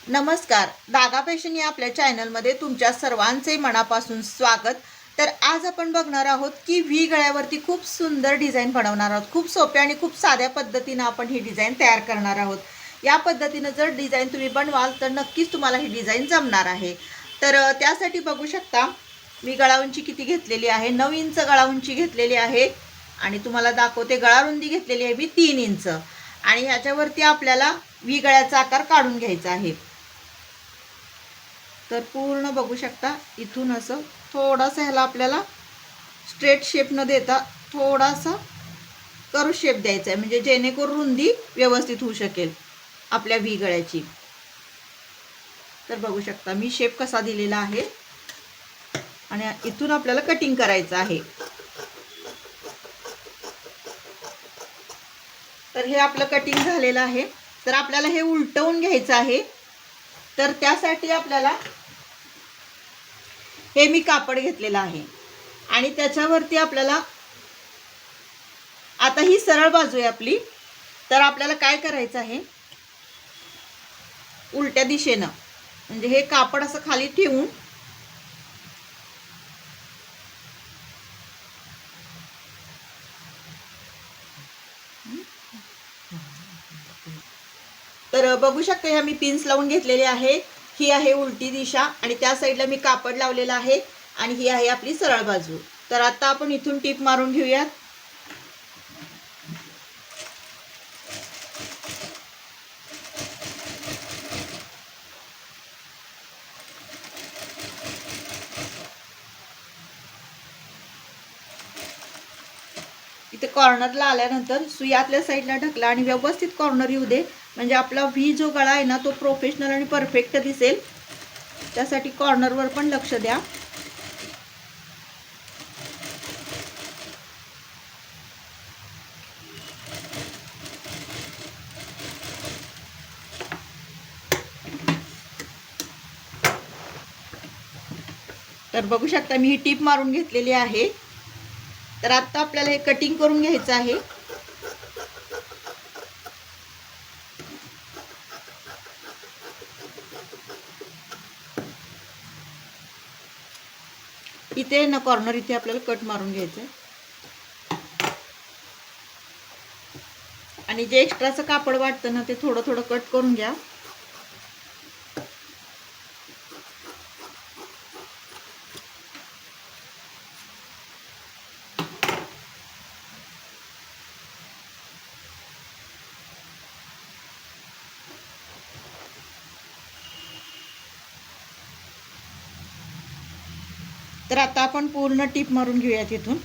नमस्कार, धागा फॅशन या आपल्या चॅनलमध्ये तुमच्या सर्वांचे मनापासून स्वागत। तर आज आपण बघणार आहोत की व्ही गळ्यावरती खूप सुंदर डिझाइन बनवणार आहोत। खूप सोप्या आणि खूप साध्या पद्धतीने आपण ही डिझाइन तयार करणार आहोत। या पद्धतीने जर डिझाइन तुम्ही बनवाल तर नक्कीच तुम्हाला ही डिझाइन जमणार आहे। तर त्यासाठी बघू शकता मी गळा उंची किती घेतलेली आहे, 9 इंच गळा उंची घेतलेली आहे आणि तुम्हाला दाखवते गळा रुंदी घेतलेली आहे मी 3 इंच आणि ह्याच्यावरती आपल्याला व्ही गळ्याचा आकार काढून घ्यायचा आहे। तर पूर्ण बघू शकता इथून असं थोडासा ह्याला आपल्याला स्ट्रेट शेप न देता थोडासा कर्व शेप द्यायचा आहे, म्हणजे जेणेकरून रुंदी व्यवस्थित होऊ शकेल आपल्या व्ही गळ्याची। तर बघू शकता मी शेप कसा दिलेला आहे आणि इथून आपल्याला कटिंग करायचं आहे। तर हे आपलं कटिंग झालेलं आहे। तर आपल्याला हे उलटवून घ्यायचं आहे। तर त्यासाठी आपल्याला हे मी कापड घेतलेलं आहे आणि त्याच्यावरती आपल्याला आता ही सरळ बाजू आहे आपली। तर आपल्याला काय करायचं आहे, उलट्या दिशेनं म्हणजे हे कापड असं खाली ठेवून तर बघू शकता ह्या मी पिन्स लावून घेतलेले आहे। ही आहे उलटी दिशा आणि त्या साईडला मी कापड लावलेलं आहे आणि ही आहे आपली सरळ बाजू। तर आता आपण इथून टिप मारून घेऊयात। इथे कॉर्नरला आल्यानंतर सुई आतल्या साईडला ढकला आणि व्यवस्थित कॉर्नर येऊ दे, म्हणजे आपला व्ही जो गळा आहे ना तो प्रोफेशनल आणि परफेक्ट दिसेल। त्यासाठी कॉर्नरवर पण लक्ष द्या। तर बघू शकता मी ही टिप मारून घेतलेली आहे। तर आता आपल्याला हे कटिंग करून घ्यायचं आहे। इथे ना कॉर्नर इथे आपल्याला कट मारून घ्यायचं आहे आणि जे एक्स्ट्राचं कापड वाटतं ना ते थोडं थोडं कट करून घ्या। तर आता आपण पूर्ण टिप मारून घेऊयात इथून।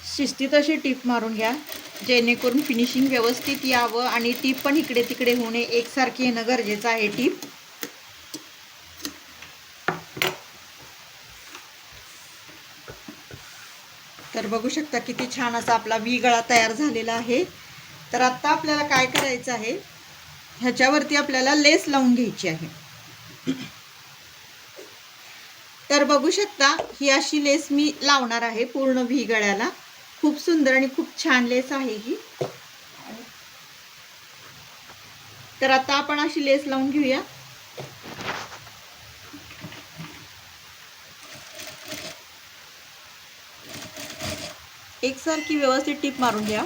शिस्तीत अशी टिप मारून घ्या, जेणेकरून फिनिशिंग व्यवस्थित यावं आणि टिप पण इकडे तिकडे होणे एकसारखी येणं गरजेचं आहे टिप। तर बघू शकता किती छान असा आपला व्ही गळा तयार झालेला आहे। तर आता आपल्याला काय करायचं आहे, ह्याच्यावरती आपल्याला लेस लावून घ्यायची आहे। तर बघू शकता ही अशी लेस मी लावणार आहे पूर्ण व्ही गळ्याला। खूप सुंदर आणि खूप छान लेस आहे ही। तर आता आपण अशी लेस लावून घेऊया। एकसारखी व्यवस्थित टिप मारून घ्या।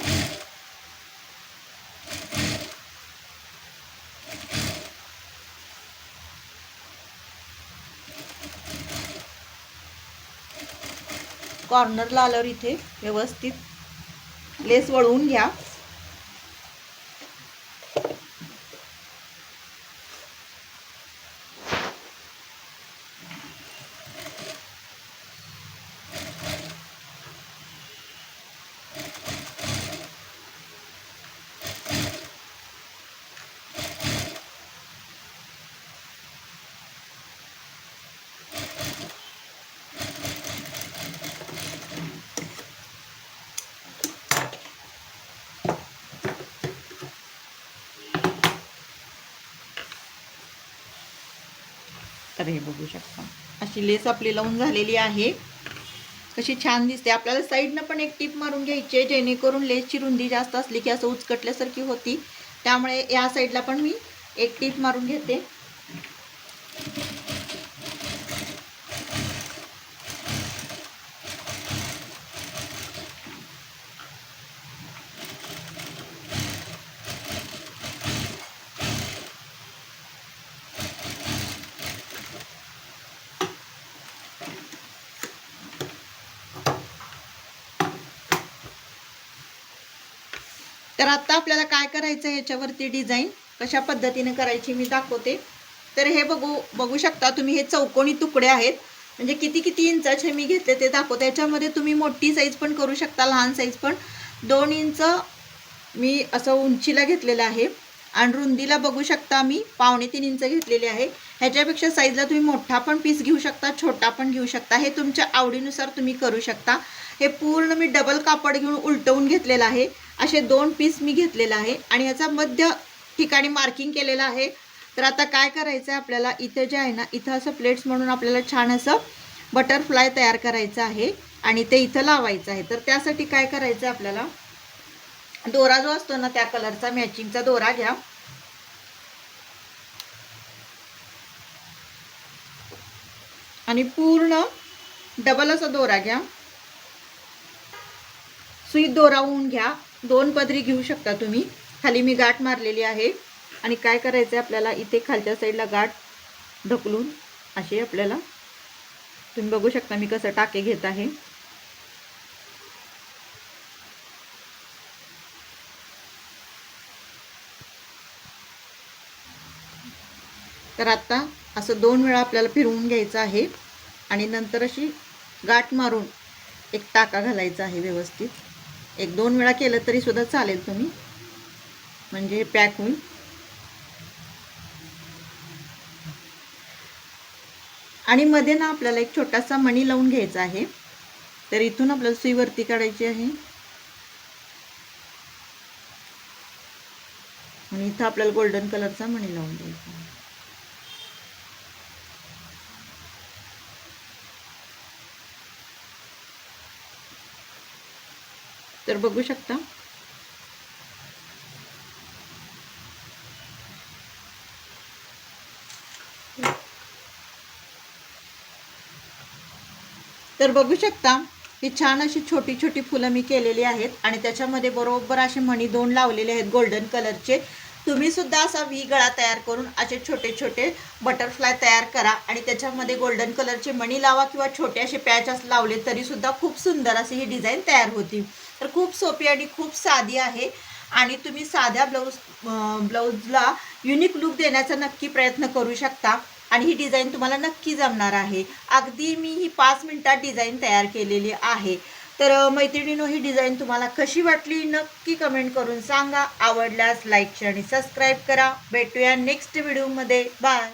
कॉर्नरला आल्यावर इथे व्यवस्थित लेस वळवून घ्या। तर हे बघू शकता अशी लेस आपली लावून झालेली आहे. कशी छान दिसते. आपल्याला साईडनं पण एक टीप मारून घ्यायची आहे, जेणेकरून लेसची रुंदी जास्त असली की असं उचकटल्यासारखी होती. त्यामुळे या साईडला पण मी एक टीप मारून घेते. तर आता आपल्याला काय करायचं आहे, याच्यावरती डिझाईन कशा पद्धतीने करायची मी दाखवते. तर हे बघू शकता तुम्ही, हे चौकोनी तुकडे आहेत. म्हणजे किती इंचाचे मी घेतले ते दाखवते. याच्यामध्ये तुम्ही मोठी साईज पण करू शकता, लहान साईज पण. 2 इंच मी असं उंचीला घेतलेलं आहे आणि रुंदीला बघू शकता मी 2.25 इंच घेतलेली आहे. ह्याच्यापेक्षा साईजला तुम्ही मोठा पण पीस घेऊ शकता, छोटा पण घेऊ शकता. हे तुमच्या आवडीनुसार तुम्ही करू शकता. हे पूर्ण मी डबल कापड घेऊन उलटवून घेतलेलं आहे. असे 2 पीस मी घेतलेला आहे आणि ह्याचा मध्य ठिकाणी मार्किंग केलेलं आहे. तर आता काय करायचं आहे आपल्याला, इथे जे आहे ना, इथं असं प्लेट्स म्हणून आपल्याला छान असं बटरफ्लाय तयार करायचं आहे आणि ते इथं लावायचं आहे. तर त्यासाठी काय करायचं आहे आपल्याला, दोरा जो असतो ना त्या कलरचा मॅचिंगचा दोरा घ्या आणि पूर्ण डबल असा दोरा घ्या. सुई दोरा होऊन घ्या. 2 पदरी घेऊ शकता तुम्ही. खाली मी गाठ मारलेली आहे आणि काय करायचं आहे आपल्याला, इथे खालच्या साईडला गाठ ढकलून असे आपल्याला, तुम्ही बघू शकता मी कसं टाके घेत आहे. तर आता असं 2 वेळा आपल्याला फिरवून घ्यायचं आहे आणि नंतर अशी गाठ मारून एक टाका घालायचा आहे व्यवस्थित. 1-2 वेळा केलं तरी सुद्धा चालेल तुम्ही, म्हणजे हे पॅक होईल. आणि मध्ये ना आपल्याला एक छोटासा मणी लावून घ्यायचा आहे. तर इथून आपल्याला सुई वरती काढायची आहे आणि इथं आपल्याला गोल्डन कलरचा मणी लावून द्यायचा आहे. तर बघू शकता ही छान अशी छोटी छोटी फुलं मी केलेली आहेत आणि त्याच्यामध्ये बरोबर असे मणी 2 लावलेले आहेत गोल्डन कलरचे. तुम्ही सुद्धा असा व्ही गळा तयार करून असे छोटे छोटे बटरफ्लाय तयार करा आणि त्याच्यामध्ये गोल्डन कलरचे मणी लावा किंवा छोटे असे पॅच लावले तरी सुद्धा खूप सुंदर अशी ही डिझाईन तयार होती. तर खूप सोपी आणि खूप साधी आहे आणि तुम्ही साध्या ब्लाऊजला युनिक लुक देण्याचा नक्की प्रयत्न करू शकता आणि ही डिझाईन तुम्हाला नक्की जमणार आहे. अगदी मी ही 5 मिनिटात डिझाईन तयार केलेली आहे. तर मैत्रिणींनो, ही डिझाईन तुम्हाला कशी वाटली नक्की कमेंट करून सांगा. आवडल्यास लाईक शेअर आणि सबस्क्राईब करा. भेटूया नेक्स्ट व्हिडिओमध्ये. बाय.